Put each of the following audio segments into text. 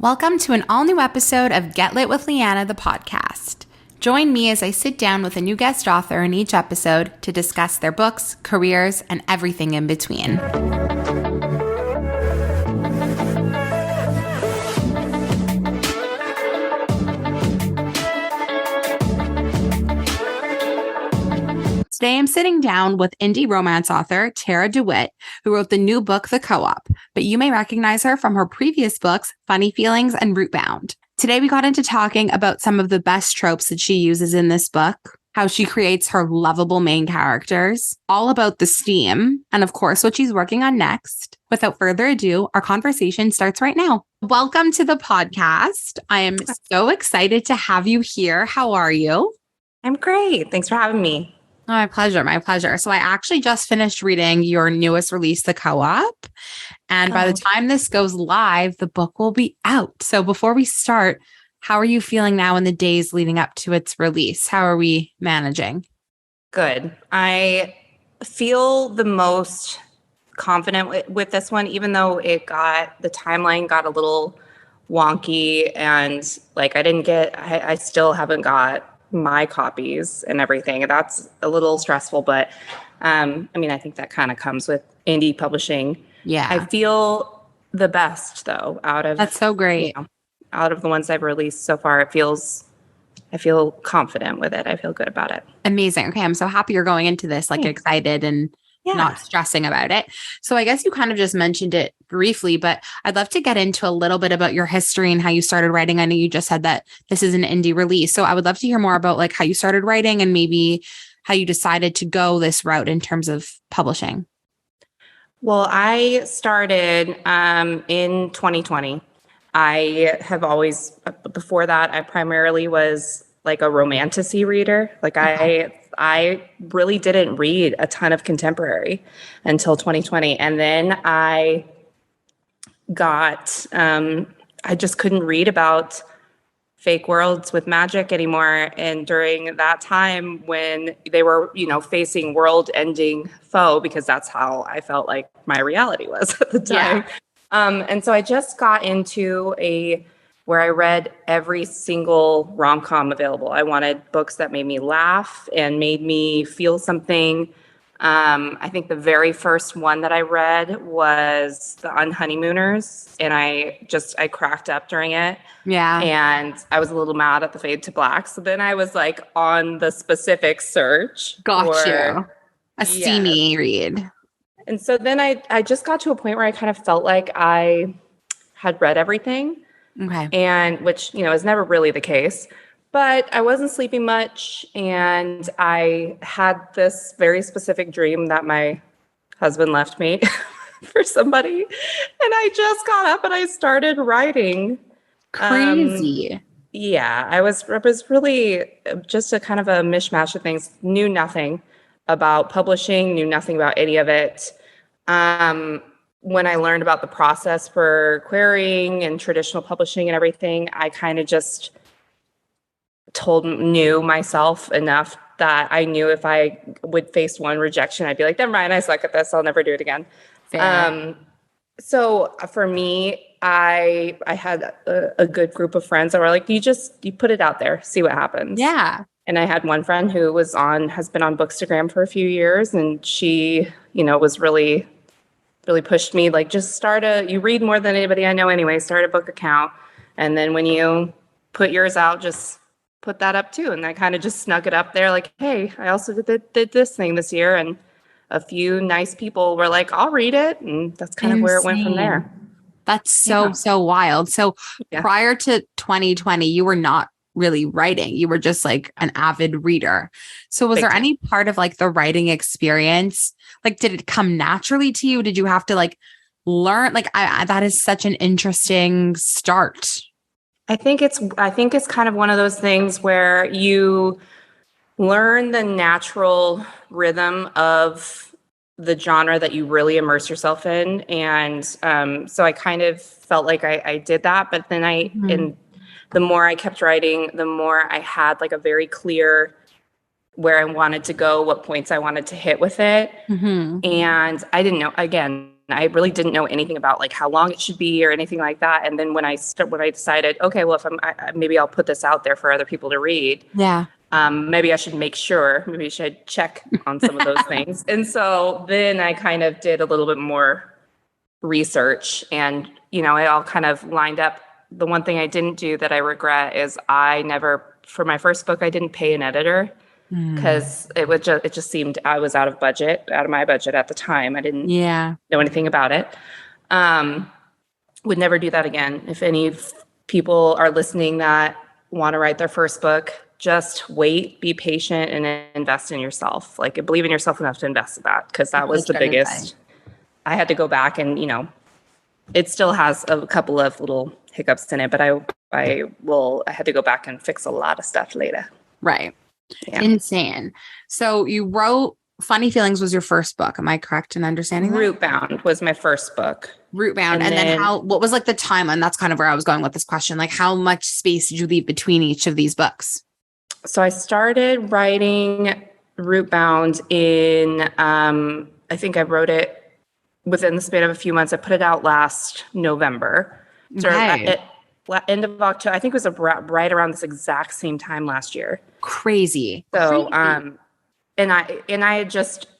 Welcome to an all-new episode of Get Lit with Lianna, the podcast. Join me as I sit down with a new guest author in each episode to discuss their books, careers, and everything in between. Today, I'm sitting down with indie romance author Tarah Dewitt, who wrote the new book, The Co-op, but you may recognize her from her previous books, Funny Feelings and Rootbound. Today, we got into talking about some of the best tropes that she uses in this book, how she creates her lovable main characters, all about the steam, and of course, what she's working on next. Without further ado, our conversation starts right now. Welcome to the podcast. I am so excited to have you here. How are you? I'm great. Thanks for having me. Oh, my pleasure. My pleasure. So I actually just finished reading your newest release, The Co-op. And by the time this goes live, the book will be out. So before we start, how are you feeling now in the days leading up to its release? How are we managing? Good. I feel the most confident with this one, even though the timeline got a little wonky and I still haven't got my copies and everything. That's a little stressful, but I think that kind of comes with indie publishing. Yeah. I feel the best though That's so great. Out of the ones I've released so far. I feel confident with it. I feel good about it. Amazing. Okay. I'm so happy you're going into this excited and not stressing about it. So I guess you kind of just mentioned it briefly, but I'd love to get into a little bit about your history and how you started writing. I know you just said that this is an indie release. So I would love to hear more about how you started writing and maybe how you decided to go this route in terms of publishing. Well, I started in 2020. I have always, before that, I primarily was like a romantasy reader. I really didn't read a ton of contemporary until 2020. And then I just couldn't read about fake worlds with magic anymore. And during that time when they were, facing world-ending foe, because that's how I felt like my reality was at the time. Yeah. And so I just got into where I read every single romcom available. I wanted books that made me laugh and made me feel something. I think the very first one that I read was The Unhoneymooners, and I cracked up during it. Yeah. And I was a little mad at the fade to black. So then I was on the specific search. Got you. A steamy read. And so then I just got to a point where I kind of felt like I had read everything. Okay. And which, is never really the case, but I wasn't sleeping much. And I had this very specific dream that my husband left me for somebody. And I just got up and I started writing. Crazy. I was really just a kind of a mishmash of things, knew nothing about publishing, knew nothing about any of it. When I learned about the process for querying and traditional publishing and everything, I kind of just knew myself enough that I knew if I would face one rejection, I'd be like, never mind, I suck at this. I'll never do it again. So for me, I had a good group of friends that were like, you put it out there, see what happens. Yeah. And I had one friend who has been on Bookstagram for a few years, and she, was really pushed me, just you read more than anybody I know anyway, start a book account. And then when you put yours out, just put that up too. And I kind of just snuck it up there hey, I also did this thing this year. And a few nice people were like, I'll read it. And that's kind of where it went from there. That's so wild. So prior to 2020, you were not really writing. You were just an avid reader. So was there any part of the writing experience? Did it come naturally to you? Did you have to learn? That is such an interesting start. I think it's kind of one of those things where you learn the natural rhythm of the genre that you really immerse yourself in. And so I kind of felt like I did that, but then and the more I kept writing, the more I had a very clear where I wanted to go, what points I wanted to hit with it. Mm-hmm. And I didn't know, again, I really didn't know anything about like how long it should be or anything like that. And then when I decided, okay, well, if maybe I'll put this out there for other people to read. Yeah. Maybe I should make sure, maybe I should check on some of those things. And so then I kind of did a little bit more research, and, it all kind of lined up. The one thing I didn't do that I regret is for my first book, I didn't pay an editor because it just seemed I was out of my budget at the time. I didn't know anything about it. Would never do that again. If any people are listening that want to write their first book, just wait, be patient, and invest in yourself. Like, believe in yourself enough to invest in that, because that was the biggest. I had to go back and, it still has a couple of little hiccups in it, but I had to go back and fix a lot of stuff later. Right. Yeah. Insane. So you wrote Funny Feelings was your first book. Am I correct in understanding that? Rootbound was my first book. Rootbound. And then what was like the timeline? That's kind of where I was going with this question. Like, how much space did you leave between each of these books? So I started writing Rootbound in, I think I wrote it within the span of a few months. I put it out last November. So at end of October, I think it was right around this exact same time last year. Crazy. So, and I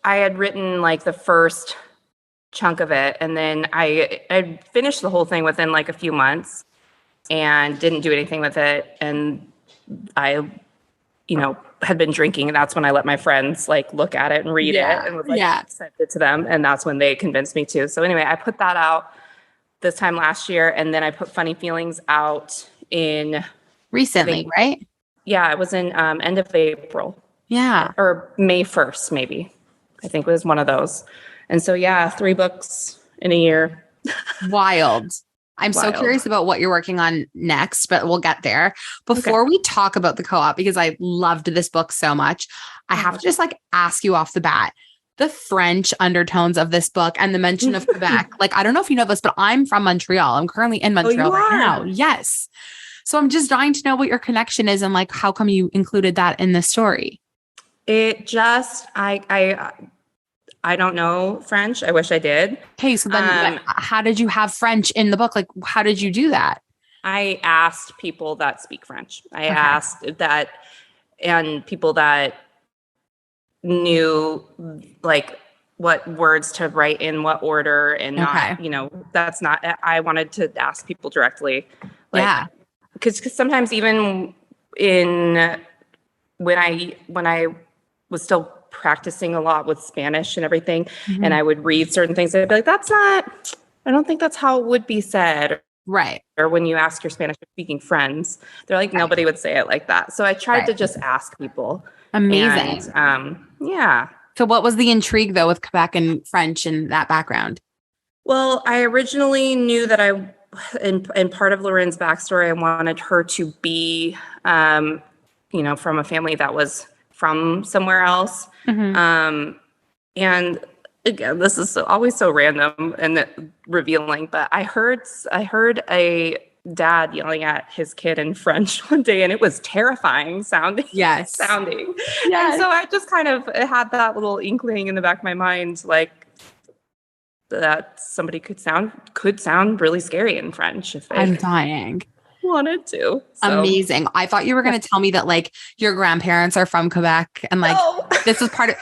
had written like the first chunk of it, and then I finished the whole thing within like a few months and didn't do anything with it. And I had been drinking, and that's when I let my friends like look at it and read it and was like, sent it to them. And that's when they convinced me to. So anyway, I put that out this time last year. And then I put Funny Feelings out recently, right? Yeah, it was in end of April. Yeah. Or May 1st, maybe. I think it was one of those. And so, 3 books in a year. Wild. I'm so curious about what you're working on next, but we'll get there. Before we talk about the co-op, because I loved this book so much, I have to just like ask you off the bat, the French undertones of this book and the mention of Quebec. Like, I don't know if you know this, but I'm from Montreal. I'm currently in Montreal right now. Yes. So I'm just dying to know what your connection is and like, how come you included that in the story? It just, I don't know French. I wish I did. Okay, so then how did you have French in the book? Like, how did you do that? I asked people that speak French. I asked that, and people that knew like what words to write in what order, and not, that's not, I wanted to ask people directly. Like, because sometimes even when I was still practicing a lot with Spanish and everything, and I would read certain things, I'd be like, I don't think that's how it would be said. Right. Or when you ask your Spanish speaking friends, they're like, nobody would say it like that. So I tried to just ask people. Amazing. And, So what was the intrigue though with Quebec and French and that background? Well, I originally knew that in part of Lorraine's backstory, I wanted her to be, from a family that was from somewhere else. And again, this is always so random and revealing, but I heard a dad yelling at his kid in French one day, and it was terrifying sounding. Yes. And so I just kind of had that little inkling in the back of my mind, like that somebody could sound really scary in French if they I'm dying. wanted to. So. Amazing. I thought you were going to tell me that like your grandparents are from Quebec and like this is part of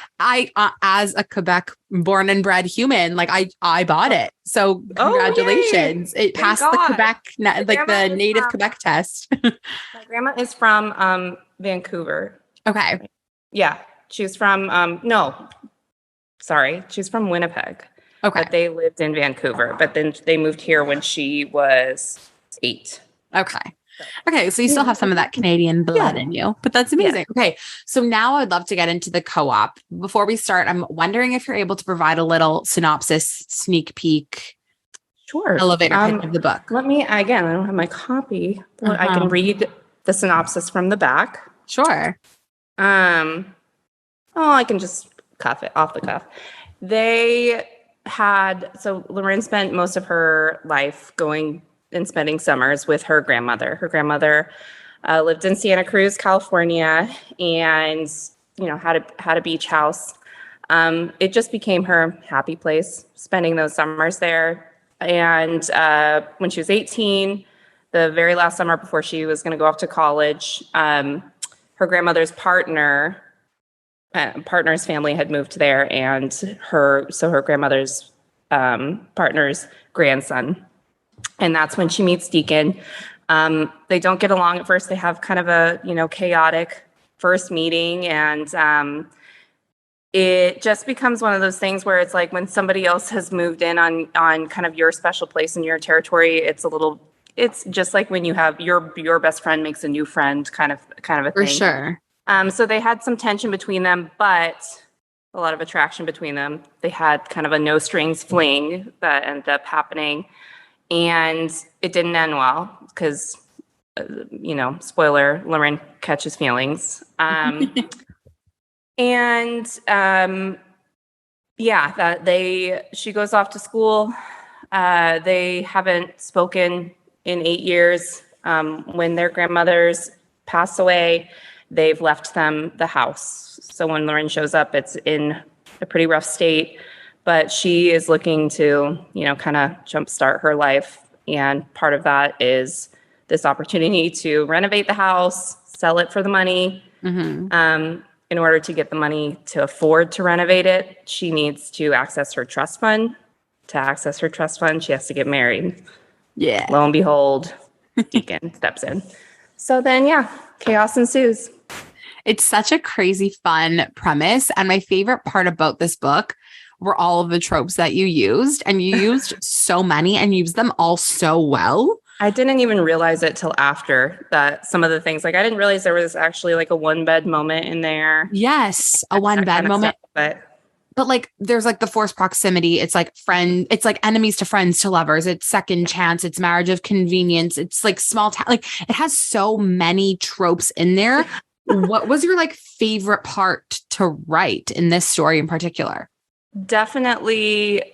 as a Quebec born and bred human, like I bought it. So congratulations. It passed the Quebec, like the native Quebec test. My grandma is from Vancouver. Okay. Yeah. She's from she's from Winnipeg. Okay. But they lived in Vancouver, but then they moved here when she was 8. Okay. So you still have some of that Canadian blood in you, but that's amazing. Yeah. Okay. So now I'd love to get into the co-op. Before we start, I'm wondering if you're able to provide a little synopsis, sneak peek, elevator pitch of the book. I don't have my copy. I can read the synopsis from the back. Sure. I can just cuff it off the cuff. Lorraine spent most of her life going and spending summers with her grandmother. Her grandmother lived in Santa Cruz, California, and had a beach house. It just became her happy place, spending those summers there. And when she was 18, the very last summer before she was going to go off to college, her grandmother's partner's family had moved there, and her grandmother's partner's grandson. And that's when she meets Deacon. They don't get along at first. They have kind of a, chaotic first meeting, and it just becomes one of those things where it's like when somebody else has moved in on kind of your special place in your territory, it's just like when you have your best friend makes a new friend kind of a thing. For sure. So they had some tension between them, but a lot of attraction between them. They had kind of a no strings fling that ended up happening, and it didn't end well because, spoiler, Lauren catches feelings. She goes off to school. They haven't spoken in 8 years. When their grandmothers pass away, they've left them the house. So when Lauren shows up, it's in a pretty rough state, but she is looking to, kind of jumpstart her life. And part of that is this opportunity to renovate the house, sell it for the money. Mm-hmm. In order to get the money to afford to renovate it, she needs to access her trust fund. To access her trust fund, she has to get married. Yeah. Lo and behold, Deacon steps in. So then, chaos ensues. It's such a crazy fun premise. And my favorite part about this book were all of the tropes that you used. And you used so many and used them all so well. I didn't even realize it till after that. Some of the things, like I didn't realize there was actually like a one bed moment in there. Yes, a one bed moment. But like there's like the forced proximity. It's like it's like enemies to friends to lovers. It's second chance. It's marriage of convenience. It's like small town. Like it has so many tropes in there. What was your like favorite part to write in this story in particular? Definitely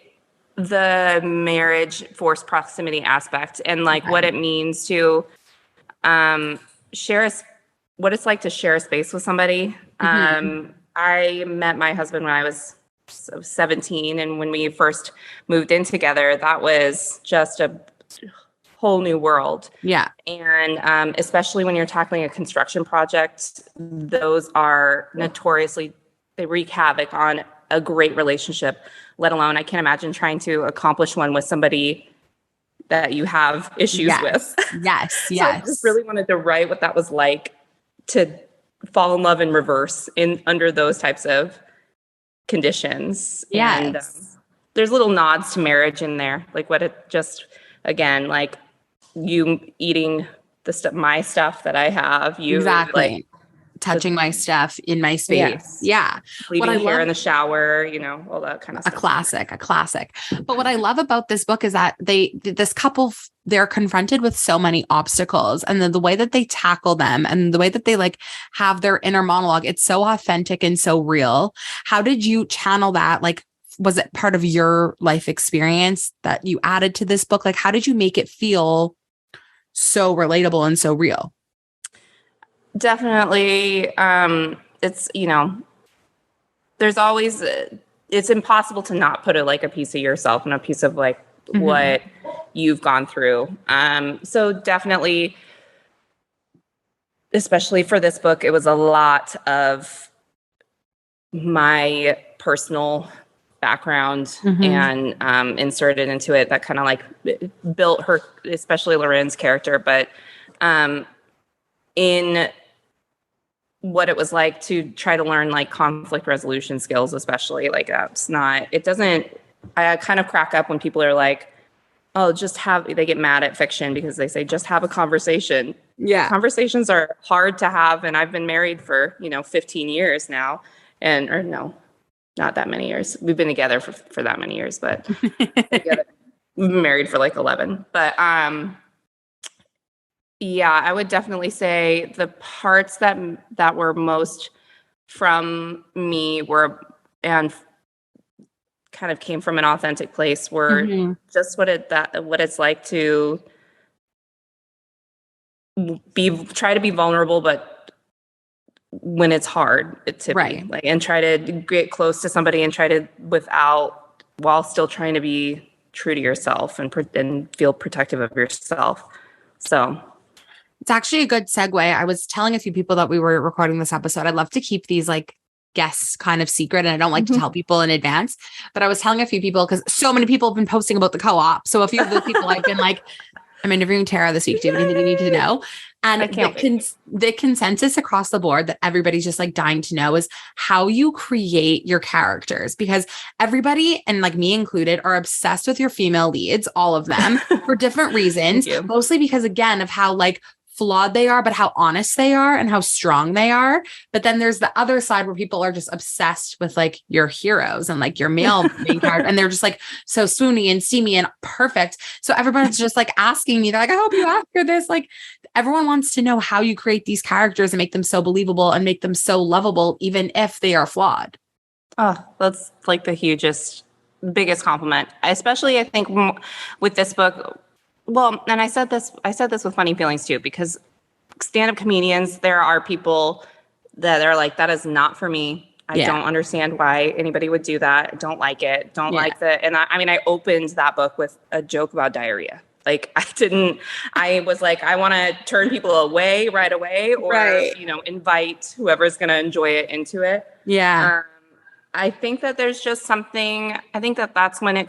the marriage forced proximity aspect and like what it means to what it's like to share a space with somebody. Mm-hmm. I met my husband when I was 17, and when we first moved in together, that was just a whole new world. Yeah. And especially when you're tackling a construction project, those are notoriously, they wreak havoc on a great relationship, let alone I can't imagine trying to accomplish one with somebody that you have issues with. Yes. So I just really wanted to write what that was like to fall in love in reverse under those types of conditions. Yes. And there's little nods to marriage in there, like what it just, again, like you eating my stuff that I have, you exactly. like touching my stuff in my space. Yes. Yeah. Leaving hair in the shower, all that kind of stuff. A classic. But what I love about this book is that this couple, they're confronted with so many obstacles, and the way that they tackle them and the way that they like have their inner monologue, it's so authentic and so real. How did you channel that? Like, was it part of your life experience that you added to this book? Like, how did you make it feel so relatable and so real? Definitely. It's, there's always, it's impossible to not put a piece of yourself and a piece of like mm-hmm. what you've gone through. So definitely, especially for this book, it was a lot of my personal background mm-hmm. and inserted into it that kind of like built her, especially Loren's character, but in what it was like to try to learn like conflict resolution skills, especially like I kind of crack up when people are like, oh, they get mad at fiction because they say, just have a conversation. Yeah. Conversations are hard to have. And I've been married for, 15 years now or no, not that many years. We've been together for that many years, but together, we've been married for like 11, but, yeah, I would definitely say the parts that were most from me and kind of came from an authentic place were mm-hmm. just what it's like to try to be vulnerable, but when it's hard to be Right. like, and try to get close to somebody and try to while still trying to be true to yourself and feel protective of yourself. So It's actually a good segue. I was telling a few people that we were recording this episode. I'd love to keep these like guests kind of secret, and I don't like to tell people in advance. But I was telling a few people because so many people have been posting about the co-op. So a few of those people I've been like, I'm interviewing Tarah this week. Do you have anything you need to know? And I can't wait. the consensus across the board that everybody's just like dying to know is how you create your characters, because everybody, and like me included, are obsessed with your female leads, all of them for different reasons, Thank you. mostly because again of how like flawed they are, but how honest they are and how strong they are. But then there's the other side where people are just obsessed with like your heroes and like your male main character. And they're just like so swoony and steamy and perfect. So everyone's just like asking me, they're like, I hope you ask her this. Like everyone wants to know how you create these characters and make them so believable and make them so lovable, even if they are flawed. Oh, that's like the biggest compliment, especially I think with this book. Well, and I said this with Funny Feelings too, because stand-up comedians, there are people that are like, that is not for me. I don't understand why anybody would do that. I don't like it. Don't like the, and I mean, I opened that book with a joke about diarrhea. Like I was like, I want to turn people away right away or, invite whoever's going to enjoy it into it. Yeah. I think that there's just something, I think that that's when it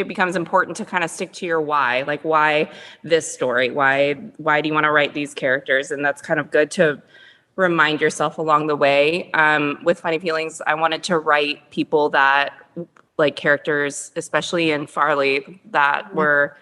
becomes important to kind of stick to your why, like why this story, why do you want to write these characters? And that's kind of good to remind yourself along the way. With Funny Feelings, I wanted to write people that like characters, especially in Farley, that were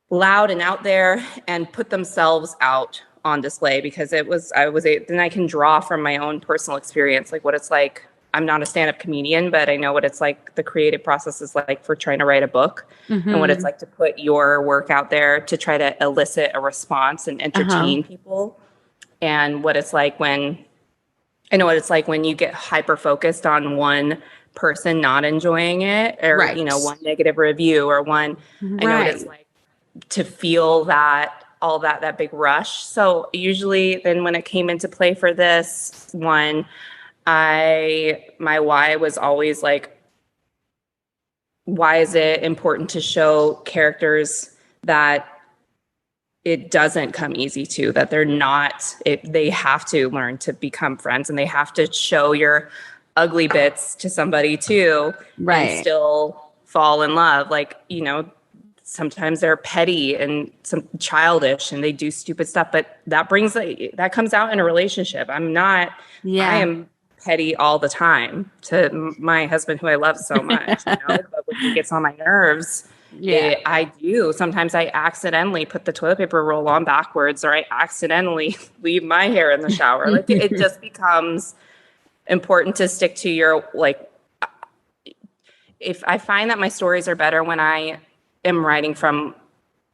loud and out there and put themselves out on display, because then I can draw from my own personal experience, like what it's like. I'm not a stand-up comedian, but I know what it's like, the creative process is like for trying to write a book, and what it's like to put your work out there to try to elicit a response and entertain people. And what it's like when you get hyper-focused on one person not enjoying it, or, one negative review or one, I know what it's like to feel all that big rush. So usually then when it came into play for this one, my why was always like, why is it important to show characters that it doesn't come easy to, that they have to learn to become friends, and they have to show your ugly bits to somebody too, and still fall in love. Like, sometimes they're petty and some childish and they do stupid stuff, but that comes out in a relationship. I am petty all the time to my husband, who I love so much, but when he gets on my nerves, sometimes I accidentally put the toilet paper roll on backwards, or I accidentally leave my hair in the shower. Like it just becomes important to stick to your, like, if I find that my stories are better when I am writing from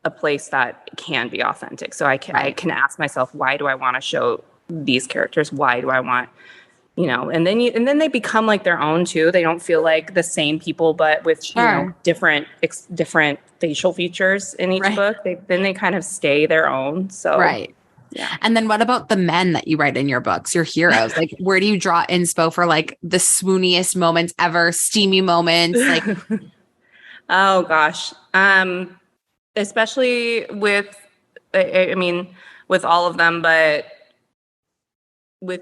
a place that can be authentic. So I can ask myself, why do I want to show these characters? Why do I want, and then they become like their own too. They don't feel like the same people, but with, different facial features in each book. They kind of stay their own. So, yeah. And then what about the men that you write in your books, your heroes? Like, where do you draw inspo for like the swooniest moments ever, steamy moments? Like, oh gosh. Especially with, I mean, with all of them, but with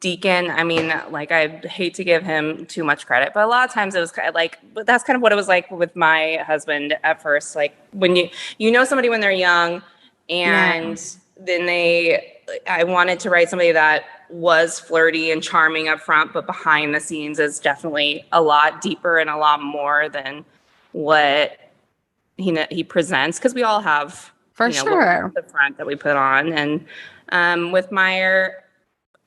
Deacon, I mean, like, I hate to give him too much credit, but a lot of times it was kind of like, but that's kind of what it was like with my husband at first. Like when you know somebody when they're young, and then I wanted to write somebody that was flirty and charming up front, but behind the scenes is definitely a lot deeper and a lot more than what he presents, because we all have the front that we put on. And with Meyer,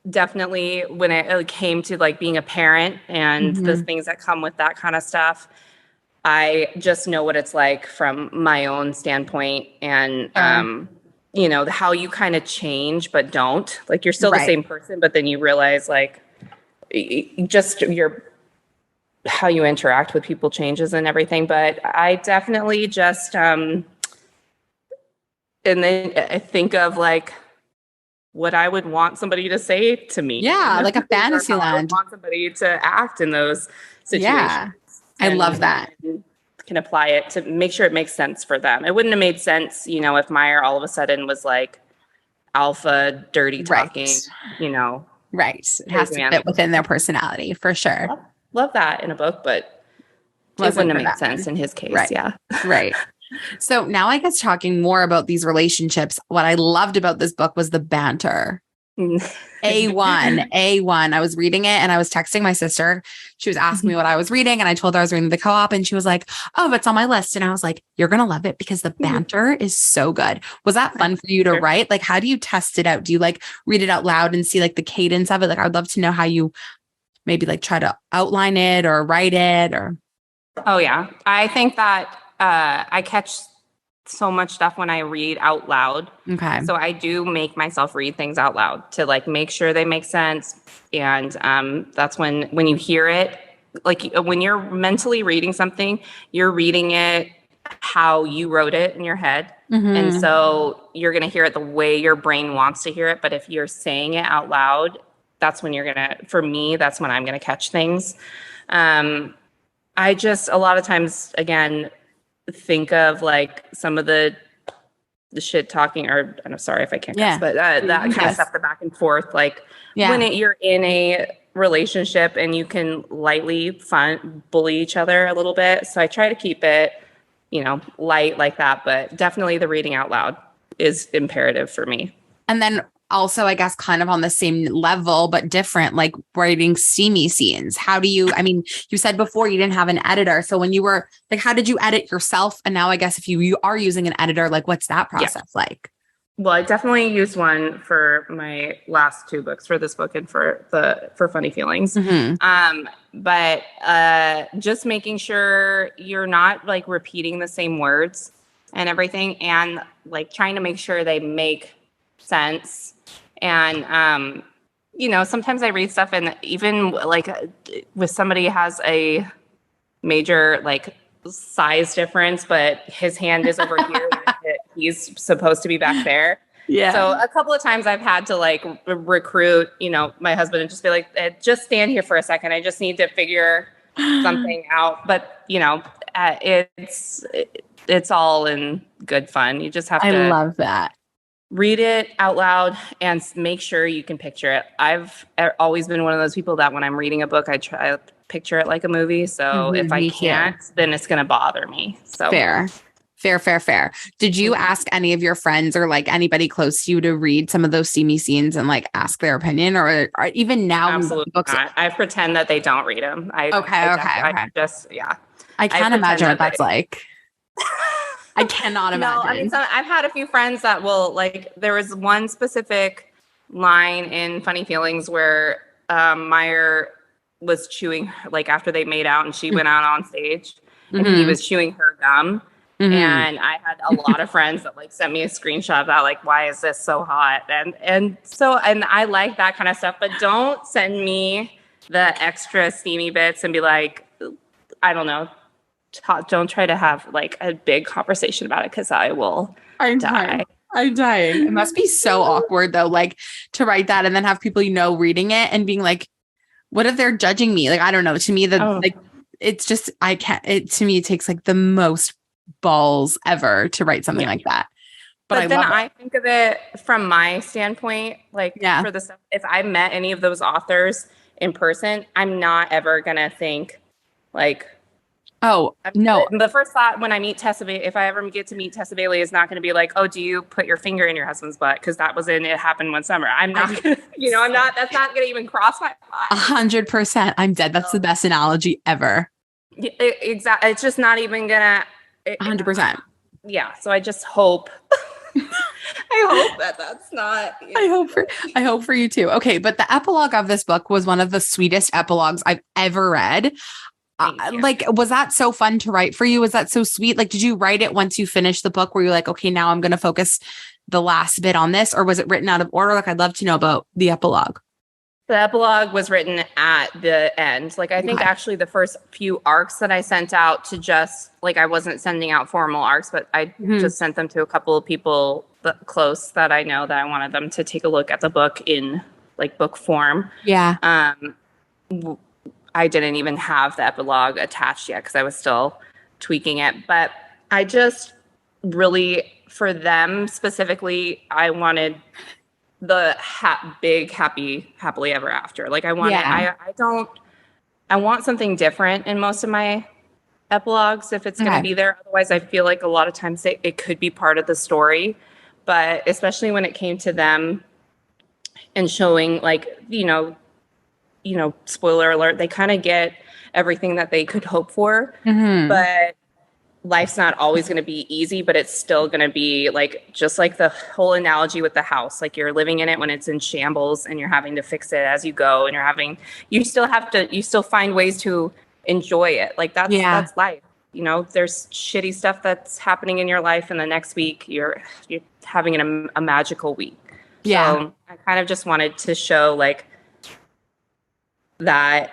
definitely when it came to like being a parent and the things that come with that kind of stuff, I just know what it's like from my own standpoint, and how you kind of change but don't, like, you're still the same person, but then you realize like just how you interact with people changes and everything. But I definitely just and then I think of like what I would want somebody to say to me. Yeah, like a Or fantasy how I would land. want somebody to act in those Yeah. situations. I love that. And can apply it to make sure it makes sense for them. It wouldn't have made sense, if Meyer all of a sudden was like alpha, dirty talking, Right. you know, Right. It has crazy to man. fit within their personality for sure. Love that in a book, but it Wasn't wouldn't have for made that sense one. in his case. Right. Yeah. Right. So now I guess talking more about these relationships, what I loved about this book was the banter. A1, A1. I was reading it and I was texting my sister. She was asking me what I was reading and I told her I was reading the co-op and she was like, oh, it's on my list. And I was like, you're going to love it because the banter is so good. Was that fun for you to write? Like, how do you test it out? Do you like read it out loud and see like the cadence of it? Like, I would love to know how you maybe like try to outline it or write it or. Oh yeah. I think that I catch so much stuff when I read out loud. Okay. So I do make myself read things out loud to like make sure they make sense. And that's when you hear it, like when you're mentally reading something, you're reading it how you wrote it in your head. And so you're going to hear it the way your brain wants to hear it. But if you're saying it out loud, that's when for me, that's when I'm going to catch things. I just, a lot of times, again, think of like some of the shit talking, or I'm sorry if I can't cuss, but that kind of stuff, the back and forth, like when you're in a relationship and you can lightly bully each other a little bit. So I try to keep it, light like that, but definitely the reading out loud is imperative for me. And then also, I guess, kind of on the same level, but different, like writing steamy scenes. How do you, I mean, you said before you didn't have an editor. So when you were like, how did you edit yourself? And now I guess if you are using an editor, like what's that process like? Well, I definitely used one for my last two books, for this book and for Funny Feelings. But just making sure you're not like repeating the same words and everything, and like trying to make sure they make sense. And sometimes I read stuff and even like with somebody has a major like size difference, but his hand is over here and he's supposed to be back there. Yeah. So a couple of times I've had to like recruit, my husband and just be like, just stand here for a second. I just need to figure something out. But it's all in good fun. You just have to. I love that. Read it out loud and make sure you can picture it. I've always been one of those people that when I'm reading a book, I try to picture it like a movie. So if I can't, then it's going to bother me. So Fair. Did you ask any of your friends or like anybody close to you to read some of those steamy scenes and like ask their opinion, or even now? Absolutely books not. I pretend that they don't read them. Okay. I can't imagine what that's like. I cannot imagine. No, I mean, I've had a few friends that will like, there was one specific line in Funny Feelings where Meyer was chewing, like after they made out and she went out on stage and he was chewing her gum. And I had a lot of friends that like sent me a screenshot of that, like, why is this so hot? And I like that kind of stuff, but don't send me the extra steamy bits and be like, I don't know. Don't try to have like a big conversation about it because I'm die. I'm dying. It must be so awkward though, like to write that and then have people reading it and being like, what if they're judging me? Like, I don't know. To me, like it's just to me it takes like the most balls ever to write something like that. But then I think of it from my standpoint, like for the stuff, if I met any of those authors in person, I'm not ever gonna think like, oh, no. The first thought when I meet Tessa, if I ever get to meet Tessa Bailey, is not going to be like, oh, do you put your finger in your husband's butt? Because that was It Happened One Summer. I'm not going to, that's not going to even cross my mind. 100%. I'm dead. That's the best analogy ever. Exactly. It's just not even going to. 100%. Yeah. So I just hope. I hope that's not. I hope for you too. Okay. But the epilogue of this book was one of the sweetest epilogues I've ever read. Like, was that so fun to write for you? Was that so sweet? Like, did you write it once you finished the book where you're like, okay, now I'm going to focus the last bit on this? Or was it written out of order? Like, I'd love to know about the epilogue. The epilogue was written at the end. Like, I think Okay. actually the first few arcs that I sent out to just, like, I wasn't sending out formal arcs, but I Mhm. just sent them to a couple of people close that I know that I wanted them to take a look at the book in, like, book form. Yeah. I didn't even have the epilogue attached yet because I was still tweaking it. But I just really, for them specifically, I wanted the big happily ever after. Like, Yeah. I want something different in most of my epilogues if it's going to Okay. be there. Otherwise, I feel like a lot of times it could be part of the story. But especially when it came to them and showing, like, spoiler alert, they kind of get everything that they could hope for. Hmm. But life's not always going to be easy, but it's still going to be like, just like the whole analogy with the house, like you're living in it when it's in shambles and you're having to fix it as you go, and you still find ways to enjoy it. Like, Yeah. that's life. There's shitty stuff that's happening in your life, and the next week you're having a magical week. Yeah. So I kind of just wanted to show, like, that,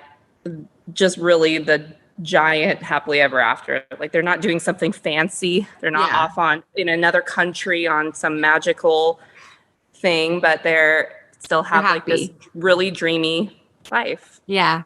just really the giant happily ever after. Like, they're not doing something fancy. They're not Yeah. off on in another country on some magical thing, but they're still They're have, like, this happy. really dreamy life. Yeah.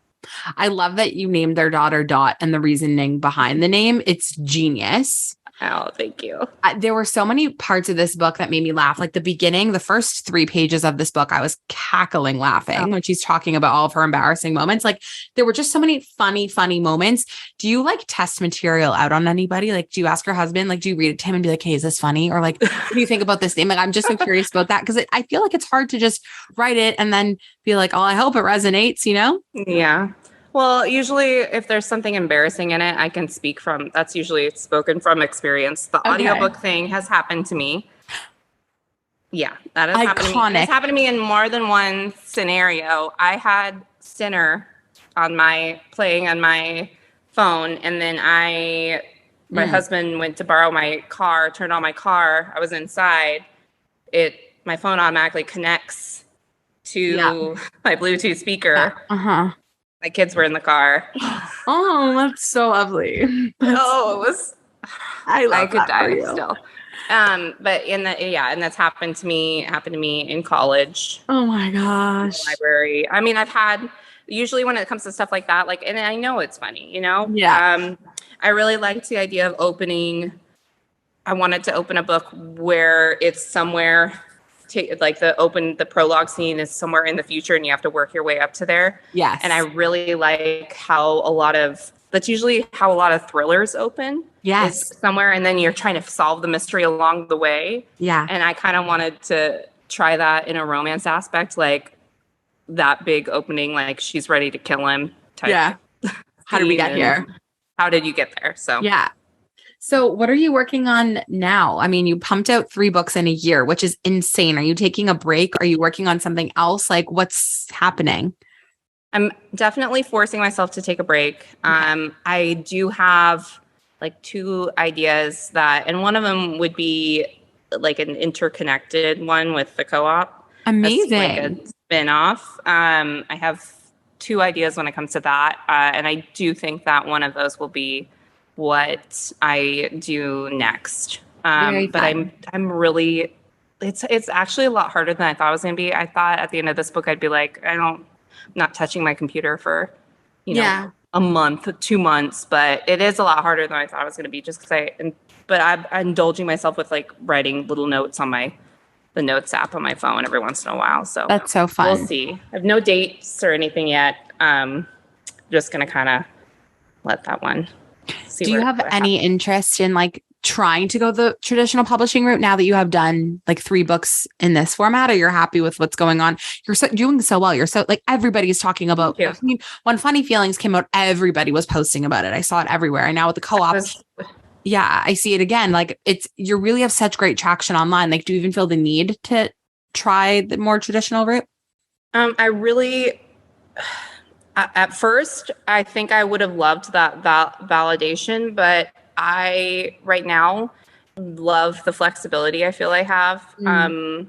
I love that you named their daughter Dot and the reasoning behind the name. It's genius. Oh, thank you. There were so many parts of this book that made me laugh. Like the beginning, the first 3 pages of this book, I was cackling laughing when she's talking about all of her embarrassing moments. Like there were just so many funny moments. Do you like test material out on anybody? Like, do you ask your husband, like, do you read it to him and be like, hey, is this funny? Or like, what do you think about this name? Like, I'm just so curious about that because I feel like it's hard to just write it and then be like, oh, I hope it resonates, you know? Yeah. Well, usually if there's something embarrassing in it, I can speak from, that's usually spoken from experience. The Okay. audiobook thing has happened to me. Yeah, that has happened to me. And it's Iconic. happened to me in more than one scenario. I had Sinner playing on my phone, and then my Mm. husband went to borrow my car, turned on my car. I was inside. My phone automatically connects Yeah. to my Bluetooth Yeah. speaker. Uh-huh. My kids were in the car. Oh, that's so lovely. Oh, it was, I I love could that for die you. still. But and that's happened to me in college, Oh my in the gosh. library. I mean, usually when it comes to stuff like that, like, and I know it's funny. Yeah. I really liked the idea of I wanted to open a book where it's somewhere, like the prologue scene is somewhere in the future and you have to work your way up to there. And I Yes. really like that's usually how a lot of thrillers open, is Yes. somewhere, and then you're trying to solve the mystery along the way. Yeah. And I kind of wanted to try that in a romance aspect, like that big opening, like she's ready to kill him type Yeah. How did we scene, get and here? how did you get there? So Yeah. So, what are you working on now? I mean, you pumped out 3 books in a year, which is insane. Are you taking a break? Are you working on something else? Like, what's happening? I'm definitely forcing myself to take a break. Okay. I do have like 2 ideas and one of them would be like an interconnected one with the co-op, as like a Amazing. spin-off. I have 2 ideas when it comes to that, and I do think that one of those will be what I do next. Very But fun. I'm really, it's actually a lot harder than I thought it was going to be. I thought at the end of this book I'd be like, not touching my computer for, Yeah. a month, 2 months, but it is a lot harder than I thought it was going to be, just because but I'm indulging myself with like writing little notes on the notes app on my phone every once in a while. So That's so we'll fun. see. I have no dates or anything yet. Just going to kind of let that one see Do you have what any happens. interest in like trying to go the traditional publishing route now that you have done like 3 books in this format, or you're happy with what's going on? You're doing so well. You're so like everybody's talking about. Thank I you. mean, when Funny Feelings came out, everybody was posting about it. I saw it everywhere. And now with the That co-op, was yeah, I see it again. Like you really have such great traction online. Like, do you even feel the need to try the more traditional route? I really, at first, I think I would have loved that validation, but I right now love the flexibility I feel I have. Mm.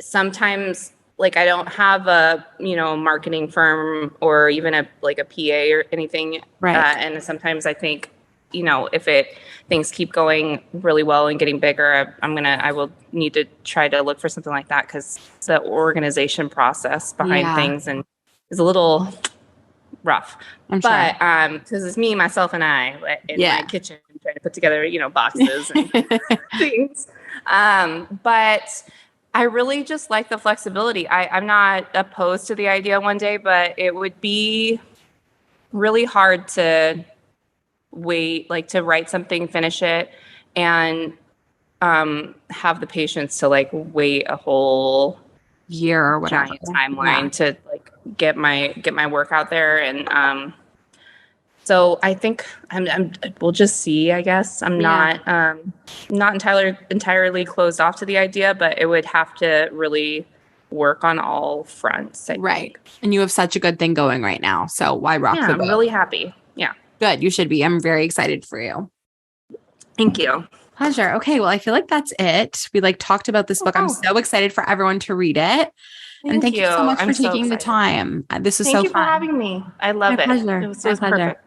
Sometimes, like I don't have a, marketing firm or even a PA or anything. Right. And sometimes I think, if things keep going really well and getting bigger, I will need to try to look for something like that, because the organization process behind Yeah. things and is a little rough. I'm But sure. because it's me, myself, and I in my Yeah. kitchen trying to put together, boxes and things. But I really just like the flexibility. I'm not opposed to the idea one day, but it would be really hard to wait, like to write something, finish it, and have the patience to like wait a whole Year or whatever. giant Yeah. timeline to like get my work out there. And so I think we'll just see, I guess. I'm Yeah. not entirely closed off to the idea, but it would have to really work on all fronts, I Right. think. And you have such a good thing going right now. So why rock Yeah, the I'm boat? really happy. Yeah. Good. You should be. I'm very excited for you. Thank you. Pleasure. Okay. Well, I feel like that's it. We like talked about this book. I'm Oh, so excited for everyone to read it. And thank thank you you. so much I'm for so taking the excited. time. This is Thank so you for fun. having me. I My love it. pleasure. It My was pleasure. perfect.